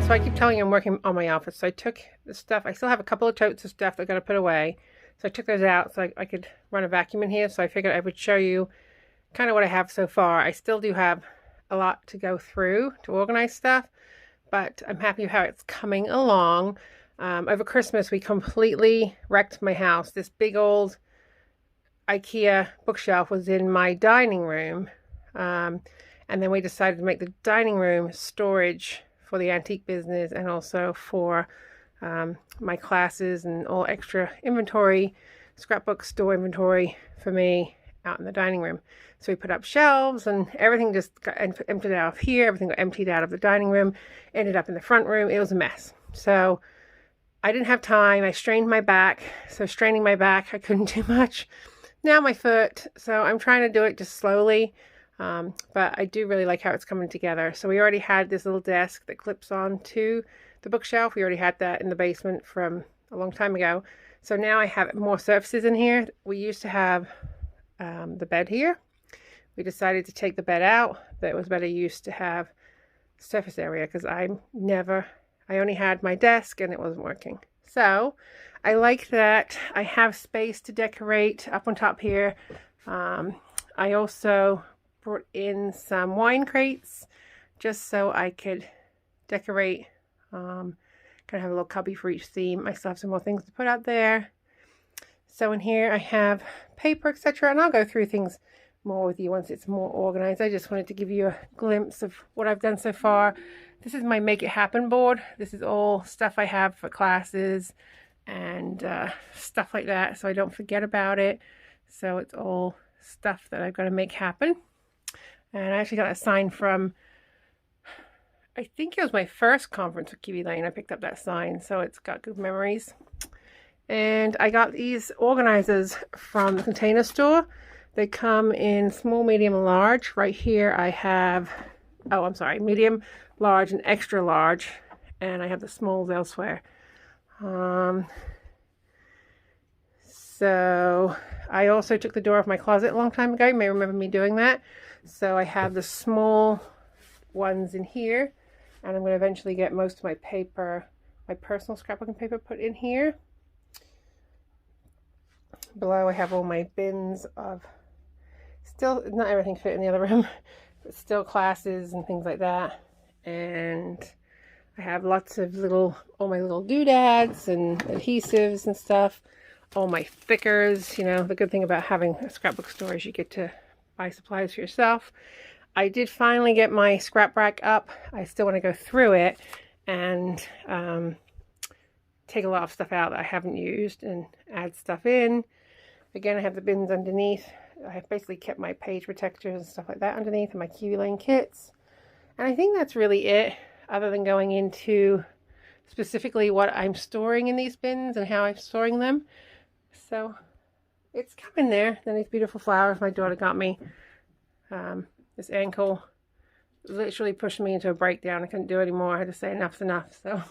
So I keep telling you I'm working on my office. So I took the stuff. I still have a couple of totes of stuff that I got to put away. So I took those out so I could run a vacuum in here. So I figured I would show you kind of what I have so far. I still do have a lot to go through to organize stuff, but I'm happy with how it's coming along. Over Christmas, we completely wrecked my house. This big old IKEA bookshelf was in my dining room. And then we decided to make the dining room storage for the antique business and also for my classes and all extra inventory, scrapbook store inventory for me out in the dining room. So we put up shelves and everything just got emptied out of here. Everything got emptied out of the dining room, ended up in the front room. It was a mess. So I didn't have time. I strained my back. So straining my back, I couldn't do much. Now my foot. So I'm trying to do it just slowly. But I do really like how it's coming together. So we already had this little desk that clips on to the bookshelf. We already had that in the basement from a long time ago. So now I have more surfaces in here. We used to have the bed here. We decided to take the bed out, but it was better use to have surface area because I only had my desk and it wasn't working. So I like that I have space to decorate up on top here. I also brought in some wine crates just so I could decorate. Kind of have a little cubby for each theme. I still have some more things to put out there. So in here I have paper, etc. And I'll go through things more with you once it's more organized. I just wanted to give you a glimpse of what I've done so far. This is my Make It Happen board. This is all stuff I have for classes and stuff like that, so I don't forget about it. So it's all stuff that I've got to make happen. And I actually got a sign from, I think it was my first conference with Kiwi Lane. I picked up that sign, so it's got good memories. And I got these organizers from the Container Store. They come in small, medium, and large. Right here I have, medium, large, and extra large. And I have the smalls elsewhere. So I also took the door off my closet a long time ago. You may remember me doing that. So I have the small ones in here. And I'm going to eventually get most of my paper, my personal scrapbooking paper put in here. Below I have all my bins of, still not everything fit in the other room, but still classes and things like that. And I have lots of all my little doodads and adhesives and stuff. All my thickers. You know, the good thing about having a scrapbook store is you get to buy supplies for yourself. I did finally get my scrap rack up. I still want to go through it and take a lot of stuff out that I haven't used and add stuff in. Again, I have the bins underneath. I have basically kept my page protectors and stuff like that underneath and my Kiwi Lane kits. And I think that's really it, other than going into specifically what I'm storing in these bins and how I'm storing them. So it's coming there. Then these beautiful flowers my daughter got me. This ankle literally pushed me into a breakdown. I couldn't do anymore. I had to say enough's enough. So,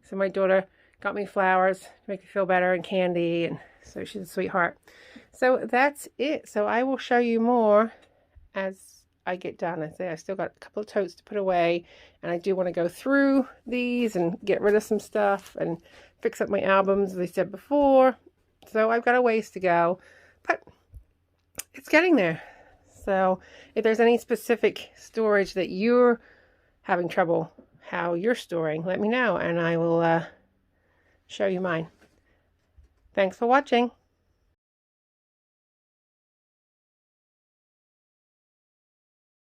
so my daughter got me flowers to make me feel better and candy, and so she's a sweetheart. So that's it. So I will show you more as I get done. I say I still got a couple of totes to put away, and I do want to go through these and get rid of some stuff and fix up my albums, as I said before. So I've got a ways to go, but it's getting there. So if there's any specific storage that you're having trouble, how you're storing, let me know and I will show you mine. Thanks for watching.